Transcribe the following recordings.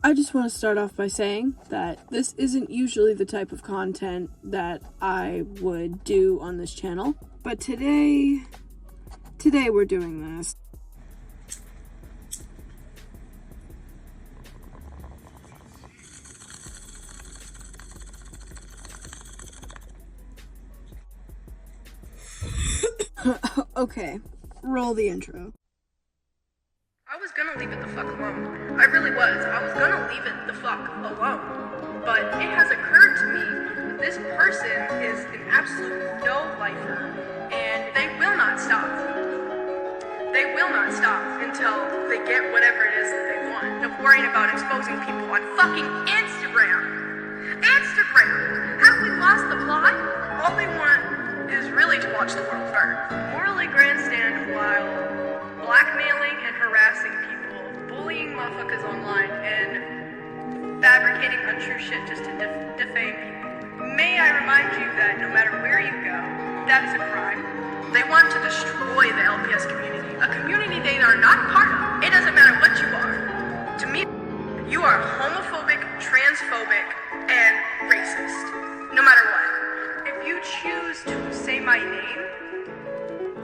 I just want to start off by saying that this isn't usually the type of content that I would do on this channel, but today we're doing this. Okay, roll the intro. I was gonna leave it the fuck alone. I really was. I was gonna leave it the fuck alone. But it has occurred to me that this person is an absolute no-lifer, and they will not stop. They will not stop until they get whatever it is that they want. Of worrying about exposing people on fucking Instagram. Instagram! Have we lost the plot? All they want is really to watch the world burn. Morally grandstand while blackmailing and harassing people, bullying motherfuckers online, and fabricating untrue shit just to defame people. May I remind you that no matter where you go, that is a crime. They want to destroy the LPS community, a community they are not part of. It doesn't matter what you are. To me, you are homophobic, transphobic, and racist. No matter what. If you choose to say my name,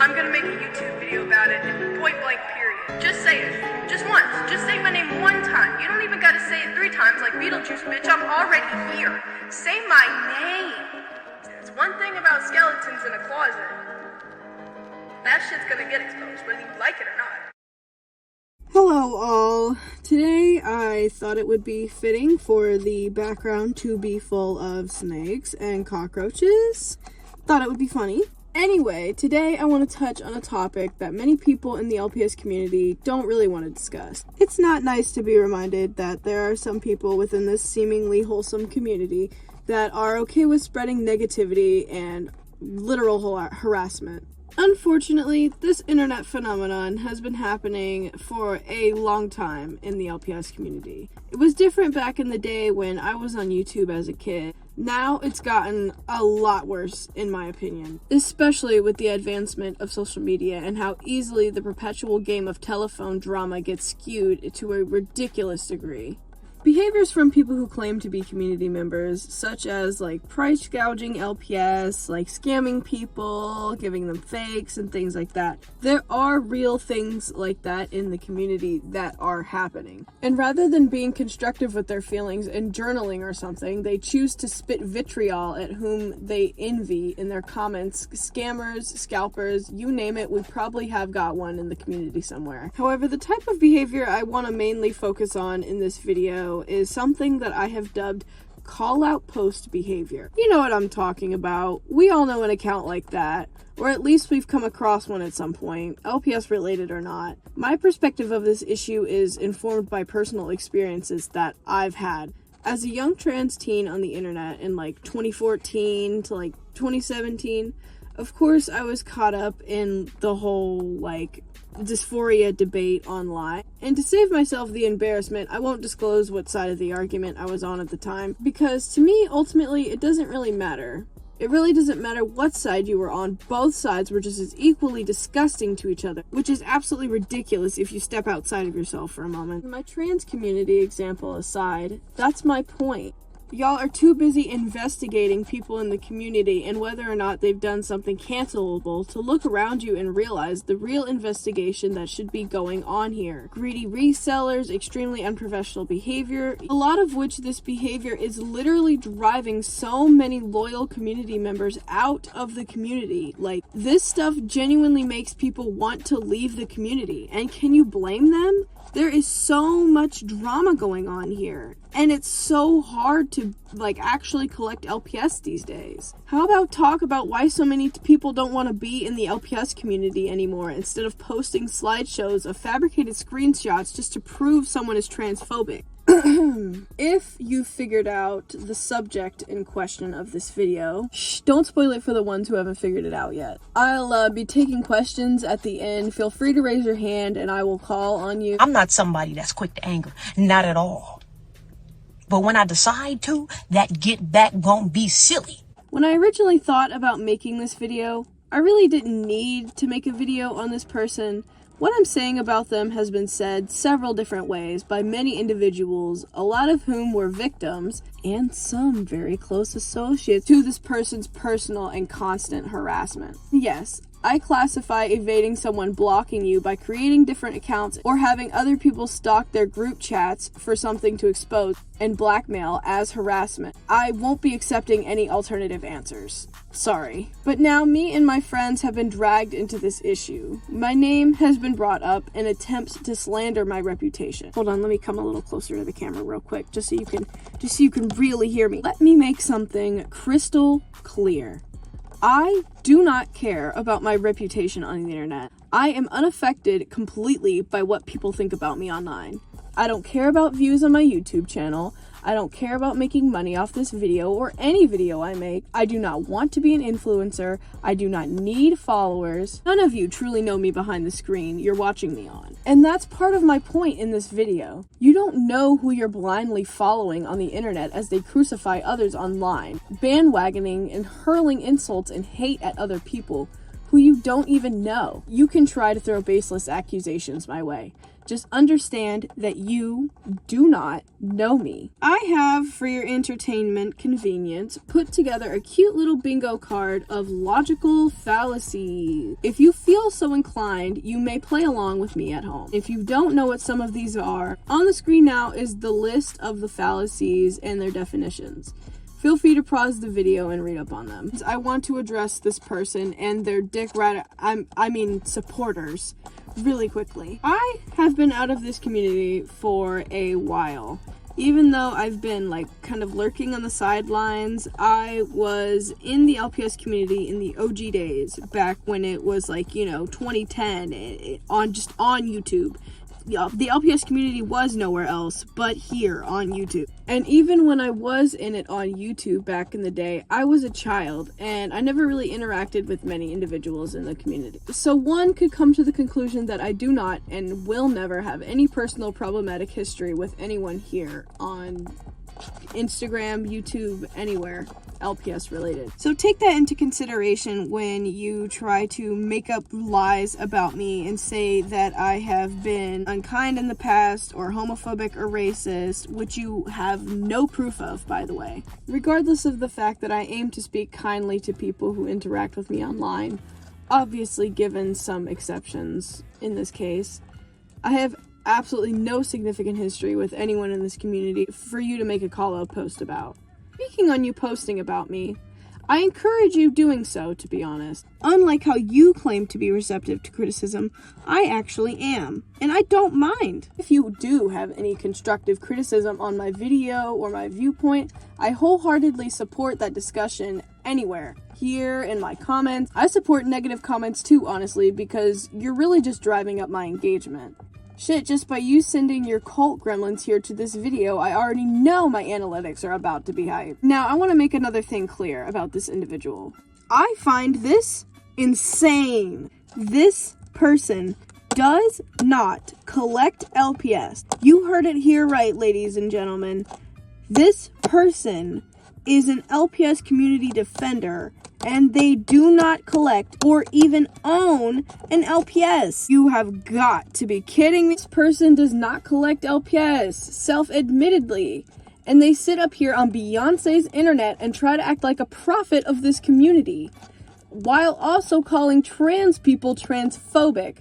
I'm gonna make a YouTube video about it in point blank period. Just say it. Just once. Just say my name one time. You don't even gotta say it 3 times like Beetlejuice, bitch. I'm already here. Say my name. There's one thing about skeletons in a closet. That shit's gonna get exposed, whether you like it or not. Hello all. Today I thought it would be fitting for the background to be full of snakes and cockroaches. Thought it would be funny. Anyway, today I want to touch on a topic that many people in the LPS community don't really want to discuss. It's not nice to be reminded that there are some people within this seemingly wholesome community that are okay with spreading negativity and literal harassment. Unfortunately, this internet phenomenon has been happening for a long time in the LPS community. It was different back in the day when I was on YouTube as a kid. Now it's gotten a lot worse, in my opinion, especially with the advancement of social media and how easily the perpetual game of telephone drama gets skewed to a ridiculous degree. Behaviors from people who claim to be community members, such as like price gouging LPS, like scamming people, giving them fakes and things like that. There are real things like that in the community that are happening. And rather than being constructive with their feelings and journaling or something, they choose to spit vitriol at whom they envy in their comments. Scammers, scalpers, you name it, we probably have got one in the community somewhere. However, the type of behavior I want to mainly focus on in this video is something that I have dubbed call out post behavior. You know what I'm talking about. We all know an account like that, or at least we've come across one at some point, LPS related or not. My perspective of this issue is informed by personal experiences that I've had. As a young trans teen on the internet in like 2014 to like 2017, of course I was caught up in the whole like dysphoria debate online, and to save myself the embarrassment, I won't disclose what side of the argument I was on at the time, because to me, ultimately, it doesn't really matter. It really doesn't matter what side you were on. Both sides were just as equally disgusting to each other, which is absolutely ridiculous if you step outside of yourself for a moment. My trans community example aside, that's my point. Y'all are too busy investigating people in the community and whether or not they've done something cancelable to look around you and realize the real investigation that should be going on here. Greedy resellers, extremely unprofessional behavior, a lot of which this behavior is literally driving so many loyal community members out of the community. Like, this stuff genuinely makes people want to leave the community, and can you blame them? There is so much drama going on here, and it's so hard to actually collect LPS these days. How about talk about why so many people don't want to be in the LPS community anymore instead of posting slideshows of fabricated screenshots just to prove someone is transphobic? If you figured out the subject in question of this video, don't spoil it for the ones who haven't figured it out yet. I'll be taking questions at the end. Feel free to raise your hand and I will call on you. I'm not somebody that's quick to anger. Not at all. But when I decide to, that get back won't be silly. When I originally thought about making this video, I really didn't need to make a video on this person, What I'm saying about them has been said several different ways by many individuals, a lot of whom were victims, and some very close associates to this person's personal and constant harassment. Yes, I classify evading someone blocking you by creating different accounts or having other people stalk their group chats for something to expose and blackmail as harassment. I won't be accepting any alternative answers. Sorry. But now me and my friends have been dragged into this issue. My name has been brought up in attempts to slander my reputation. Hold on, let me come a little closer to the camera real quick, just so you can really hear me. Let me make something crystal clear. I do not care about my reputation on the internet. I am unaffected completely by what people think about me online. I don't care about views on my YouTube channel. I don't care about making money off this video or any video I make. I do not want to be an influencer. I do not need followers. None of you truly know me behind the screen you're watching me on. And that's part of my point in this video. You don't know who you're blindly following on the internet as they crucify others online, bandwagoning and hurling insults and hate at other people who you don't even know. You can try to throw baseless accusations my way. Just understand that you do not know me. I have, for your entertainment convenience, put together a cute little bingo card of logical fallacies. If you feel so inclined, you may play along with me at home. If you don't know what some of these are, on the screen now is the list of the fallacies and their definitions. Feel free to pause the video and read up on them. I want to address this person and their supporters really quickly. I have been out of this community for a while. Even though I've been kind of lurking on the sidelines, I was in the LPS community in the OG days, back when it was 2010 on YouTube. The LPS community was nowhere else but here on YouTube. And even when I was in it on YouTube back in the day, I was a child and I never really interacted with many individuals in the community. So one could come to the conclusion that I do not and will never have any personal problematic history with anyone here on Instagram, YouTube, anywhere LPS related. So take that into consideration when you try to make up lies about me and say that I have been unkind in the past or homophobic or racist, which you have no proof of, by the way. Regardless of the fact that I aim to speak kindly to people who interact with me online, obviously given some exceptions in this case, I have absolutely no significant history with anyone in this community for you to make a call-out post about. Speaking on you posting about me, I encourage you doing so, to be honest. Unlike how you claim to be receptive to criticism, I actually am, and I don't mind. If you do have any constructive criticism on my video or my viewpoint, I wholeheartedly support that discussion anywhere. Here in my comments. I support negative comments too, honestly, because you're really just driving up my engagement. Shit, just by you sending your cult gremlins here to this video, I already know my analytics are about to be hyped. Now, I want to make another thing clear about this individual. I find this insane. This person does not collect LPS. You heard it here right, ladies and gentlemen. This person is an LPS community defender, and they do not collect or even own an LPS. You have got to be kidding me. This person does not collect LPS, self-admittedly. And they sit up here on Beyonce's internet and try to act like a prophet of this community, while also calling trans people transphobic,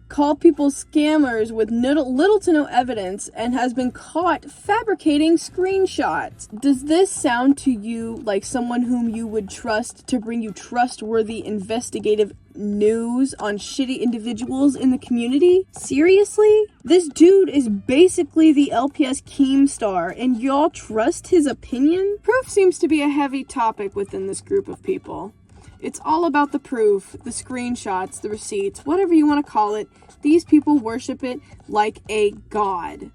call people scammers with little to no evidence, and has been caught fabricating screenshots. Does this sound to you like someone whom you would trust to bring you trustworthy investigative news on shitty individuals in the community? Seriously? This dude is basically the LPS Keemstar, and y'all trust his opinion? Proof seems to be a heavy topic within this group of people. It's all about the proof, the screenshots, the receipts, whatever you want to call it. These people worship it like a god.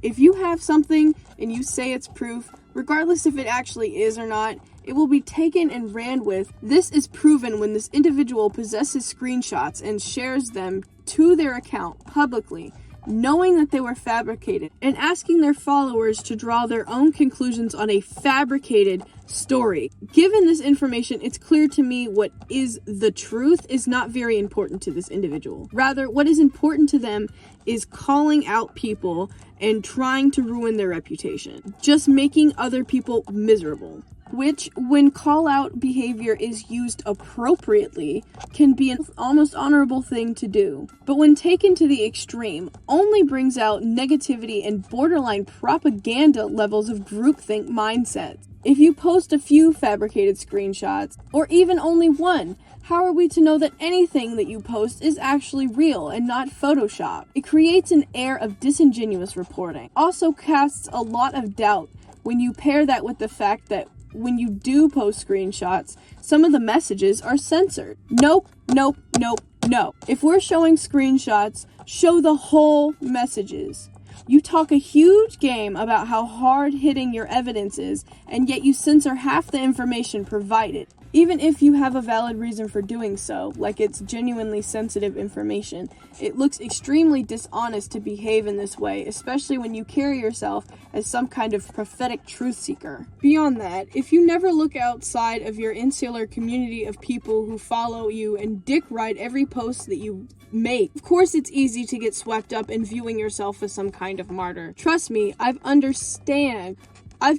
If you have something and you say it's proof, regardless if it actually is or not, it will be taken and ran with. This is proven when this individual possesses screenshots and shares them to their account publicly, knowing that they were fabricated, and asking their followers to draw their own conclusions on a fabricated story. Given this information, it's clear to me what is the truth is not very important to this individual. Rather, what is important to them is calling out people and trying to ruin their reputation, just making other people miserable. Which, when call-out behavior is used appropriately, can be an almost honorable thing to do. But when taken to the extreme, only brings out negativity and borderline propaganda levels of groupthink mindsets. If you post a few fabricated screenshots, or even only one, how are we to know that anything that you post is actually real and not Photoshop? It creates an air of disingenuous reporting. Also casts a lot of doubt when you pair that with the fact that when you do post screenshots, some of the messages are censored. Nope, nope, nope, no. If we're showing screenshots, show the whole messages. You talk a huge game about how hard-hitting your evidence is, and yet you censor half the information provided. Even if you have a valid reason for doing so, like it's genuinely sensitive information, it looks extremely dishonest to behave in this way, especially when you carry yourself as some kind of prophetic truth seeker. Beyond that, if you never look outside of your insular community of people who follow you and dick ride every post that you make, of course it's easy to get swept up in viewing yourself as some kind of martyr. Trust me, I've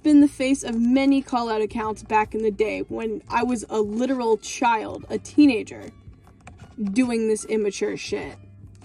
been the face of many call-out accounts back in the day when I was a literal child, a teenager, doing this immature shit.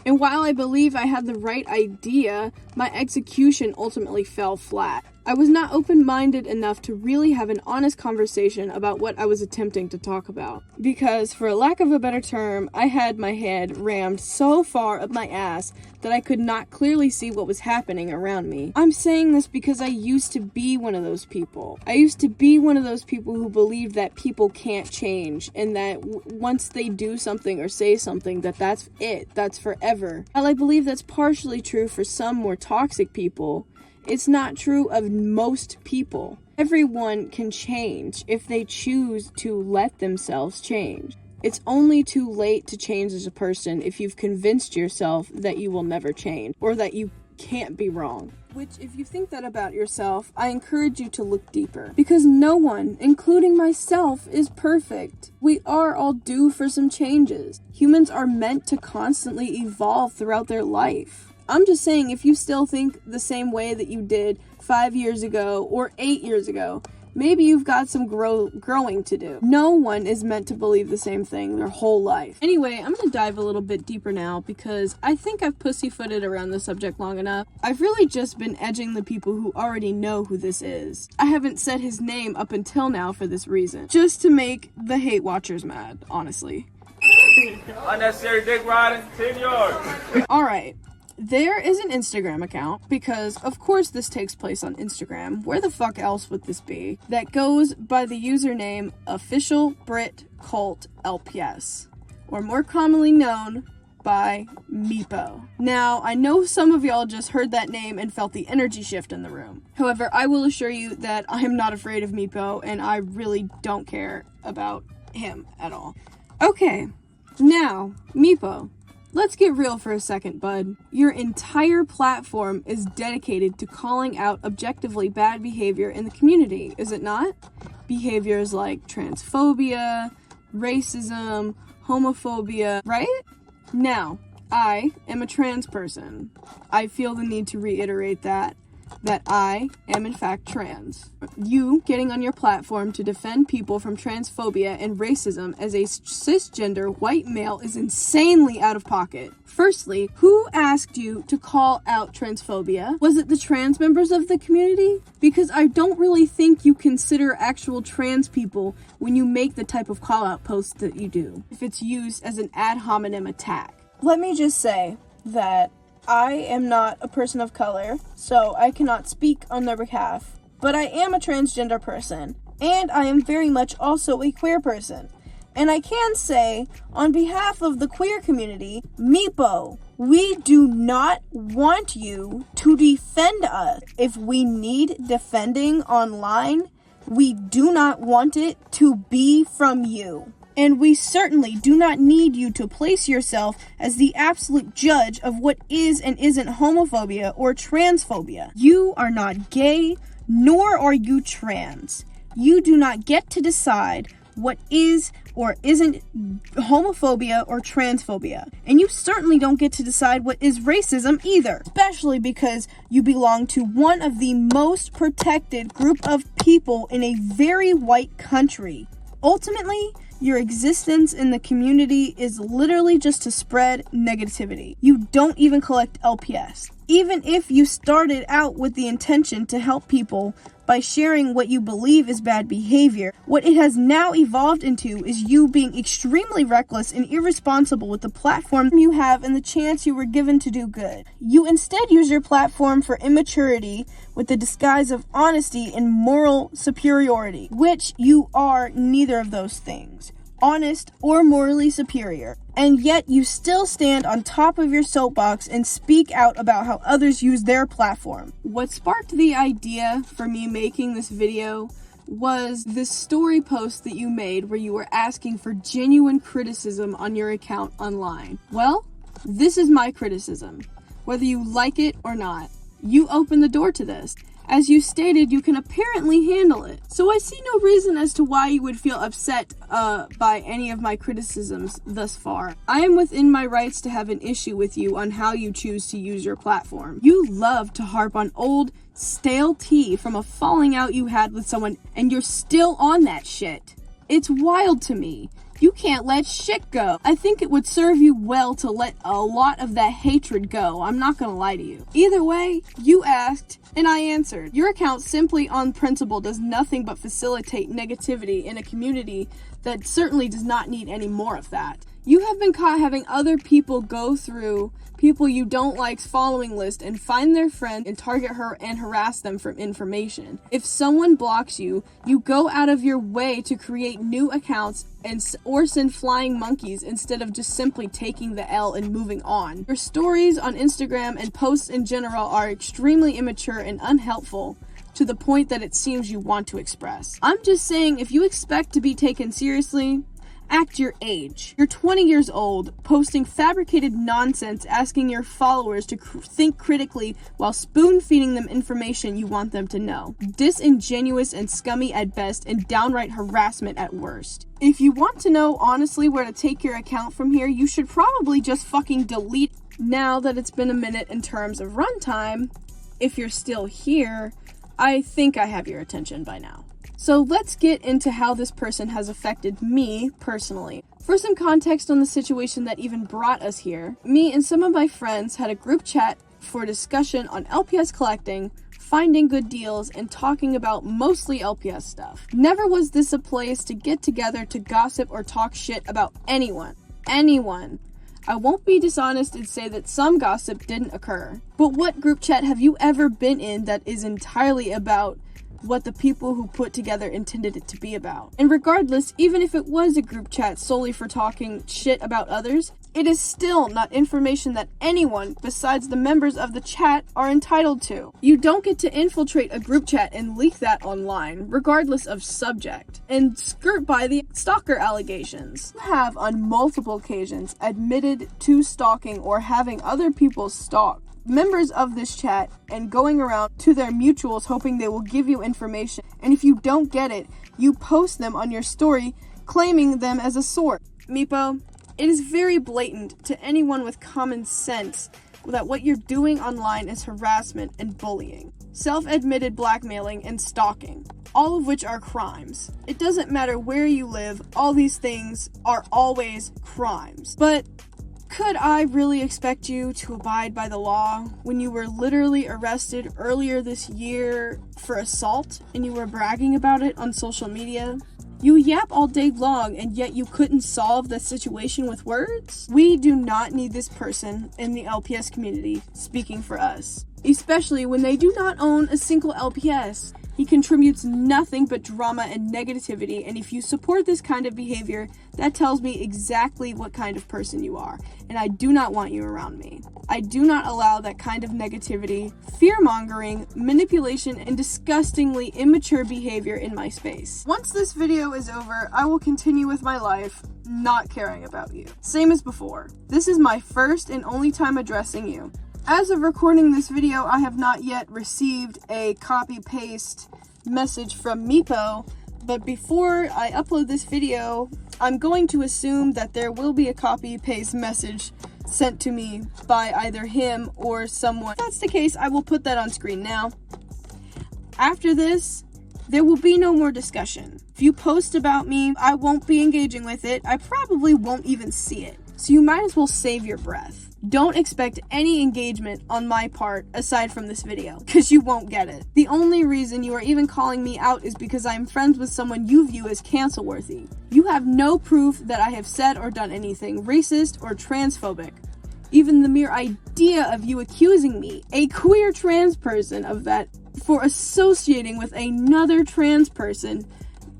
And while I believe I had the right idea, my execution ultimately fell flat. I was not open-minded enough to really have an honest conversation about what I was attempting to talk about. Because, for lack of a better term, I had my head rammed so far up my ass that I could not clearly see what was happening around me. I'm saying this because I used to be one of those people. I used to be one of those people who believed that people can't change, and that once they do something or say something, that's it, that's forever. While I believe that's partially true for some more toxic people, it's not true of most people. Everyone can change if they choose to let themselves change. It's only too late to change as a person if you've convinced yourself that you will never change, or that you can't be wrong. Which, if you think that about yourself, I encourage you to look deeper. Because no one, including myself, is perfect. We are all due for some changes. Humans are meant to constantly evolve throughout their life. I'm just saying, if you still think the same way that you did 5 years ago or 8 years ago, maybe you've got some growing to do. No one is meant to believe the same thing their whole life. Anyway, I'm going to dive a little bit deeper now because I think I've pussyfooted around the subject long enough. I've really just been edging the people who already know who this is. I haven't said his name up until now for this reason. Just to make the hate watchers mad, honestly. Unnecessary dick riding, 10 yards. Alright. There is an Instagram account, because of course this takes place on Instagram, where the fuck else would this be, that goes by the username Official Brit Cult LPS, or more commonly known by Meepo. Now, I know some of y'all just heard that name and felt the energy shift in the room. However, I will assure you that I am not afraid of Meepo, and I really don't care about him at all. Okay, now, Meepo. Let's get real for a second, bud. Your entire platform is dedicated to calling out objectively bad behavior in the community, is it not? Behaviors like transphobia, racism, homophobia, right? Now, I am a trans person. I feel the need to reiterate that I am in fact trans. You getting on your platform to defend people from transphobia and racism as a cisgender white male is insanely out of pocket. Firstly, who asked you to call out transphobia? Was it the trans members of the community? Because I don't really think you consider actual trans people when you make the type of call out posts that you do, if it's used as an ad hominem attack. Let me just say that I am not a person of color, so I cannot speak on their behalf, but I am a transgender person, and I am very much also a queer person. And I can say, on behalf of the queer community, Meepo, we do not want you to defend us. If we need defending online, we do not want it to be from you. And we certainly do not need you to place yourself as the absolute judge of what is and isn't homophobia or transphobia. You are not gay, nor are you trans. You do not get to decide what is or isn't homophobia or transphobia. And you certainly don't get to decide what is racism either, especially because you belong to one of the most protected group of people in a very white country. Ultimately, your existence in the community is literally just to spread negativity. You don't even collect LPS. Even if you started out with the intention to help people by sharing what you believe is bad behavior, what it has now evolved into is you being extremely reckless and irresponsible with the platform you have and the chance you were given to do good. You instead use your platform for immaturity with the disguise of honesty and moral superiority, which you are neither of those things, honest or morally superior. And yet you still stand on top of your soapbox and speak out about how others use their platform. What sparked the idea for me making this video was this story post that you made where you were asking for genuine criticism on your account online. Well, this is my criticism. Whether you like it or not, you opened the door to this. As you stated, you can apparently handle it. So I see no reason as to why you would feel upset by any of my criticisms thus far. I am within my rights to have an issue with you on how you choose to use your platform. You love to harp on old, stale tea from a falling out you had with someone, and you're still on that shit. It's wild to me. You can't let shit go. I think it would serve you well to let a lot of that hatred go. I'm not gonna lie to you. Either way, you asked, and I answered. Your account simply on principle does nothing but facilitate negativity in a community that certainly does not need any more of that. You have been caught having other people go through people you don't like's following list and find their friend and target her and harass them for information. If someone blocks you, you go out of your way to create new accounts or send flying monkeys instead of just simply taking the L and moving on. Your stories on Instagram and posts in general are extremely immature and unhelpful to the point that it seems you want to express. I'm just saying, if you expect to be taken seriously, act your age. You're 20 years old, posting fabricated nonsense, asking your followers to think critically while spoon-feeding them information you want them to know. Disingenuous and scummy at best, and downright harassment at worst. If you want to know honestly where to take your account from here, you should probably just fucking delete. Now that it's been a minute in terms of runtime, if you're still here, I think I have your attention by now. So let's get into how this person has affected me personally. For some context on the situation that even brought us here, me and some of my friends had a group chat for discussion on LPS collecting, finding good deals, and talking about mostly LPS stuff. Never was this a place to get together to gossip or talk shit about anyone. I won't be dishonest and say that some gossip didn't occur. But what group chat have you ever been in that is entirely about what the people who put together intended it to be about? And regardless, even if it was a group chat solely for talking shit about others, it is still not information that anyone besides the members of the chat are entitled to. You don't get to infiltrate a group chat and leak that online, regardless of subject, and skirt by the stalker allegations. You have on multiple occasions admitted to stalking or having other people stalk members of this chat and going around to their mutuals hoping they will give you information, and if you don't get it, you post them on your story claiming them as a source. Meepo, it is very blatant to anyone with common sense that what you're doing online is harassment and bullying, self-admitted blackmailing, and stalking, all of which are crimes. It doesn't matter where you live, all these things are always crimes. But could I really expect you to abide by the law when you were literally arrested earlier this year for assault and you were bragging about it on social media? You yap all day long and yet you couldn't solve the situation with words? We do not need this person in the LPS community speaking for us, especially when they do not own a single LPS. He contributes nothing but drama and negativity, and if you support this kind of behavior, that tells me exactly what kind of person you are, and I do not want you around me. I do not allow that kind of negativity, fear-mongering, manipulation, and disgustingly immature behavior in my space. Once this video is over, I will continue with my life. not caring about you. Same as before. This is my first and only time addressing you. As of recording this video, I have not yet received a copy-paste message from Meepo, but before I upload this video, I'm going to assume that there will be a copy-paste message sent to me by either him or someone. If that's the case, I will put that on screen now. After this, there will be no more discussion. If you post about me, I won't be engaging with it. I probably won't even see it. So you might as well save your breath. Don't expect any engagement on my part aside from this video, because you won't get it. The only reason you are even calling me out is because I am friends with someone you view as cancel-worthy. You have no proof that I have said or done anything racist or transphobic. Even the mere idea of you accusing me, a queer trans person, of that for associating with another trans person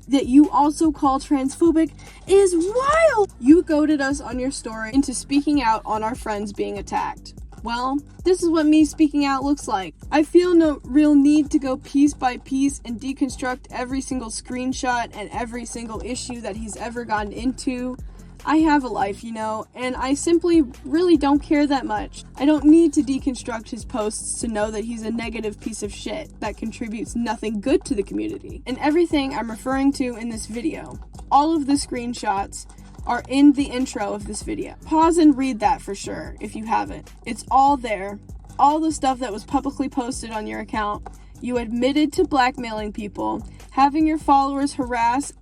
that you also call transphobic is wild! You goaded us on your story into speaking out on our friends being attacked. Well, this is what me speaking out looks like. I feel no real need to go piece by piece and deconstruct every single screenshot and every single issue that he's ever gotten into. I have a life, you know, and I simply really don't care that much. I don't need to deconstruct his posts to know that he's a negative piece of shit that contributes nothing good to the community. And everything I'm referring to in this video, all of the screenshots, are in the intro of this video. Pause and read that for sure if you haven't. It's all there. All the stuff that was publicly posted on your account. You admitted to blackmailing people, having your followers harass,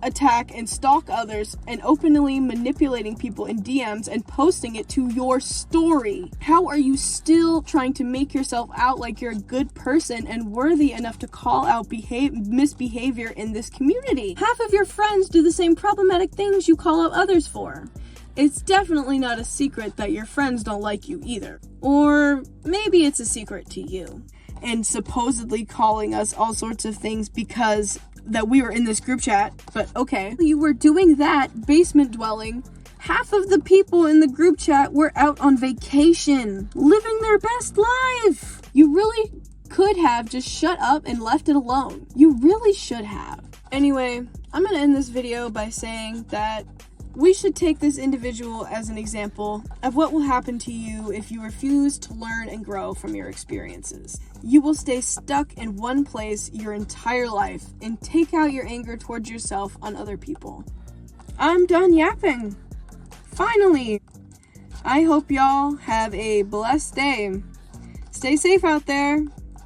attack, and stalk others, and openly manipulating people in DMs and posting it to your story. How are you still trying to make yourself out like you're a good person and worthy enough to call out misbehavior in this community? Half of your friends do the same problematic things you call out others for. It's definitely not a secret that your friends don't like you either. Or maybe it's a secret to you. And supposedly calling us all sorts of things because that we were in this group chat, but okay. You were doing that, basement dwelling. Half of the people in the group chat were out on vacation, living their best life. You really could have just shut up and left it alone. You really should have. Anyway, I'm gonna end this video by saying that we should take this individual as an example of what will happen to you if you refuse to learn and grow from your experiences. You will stay stuck in one place your entire life and take out your anger towards yourself on other people. I'm done yapping. Finally. I hope y'all have a blessed day. Stay safe out there.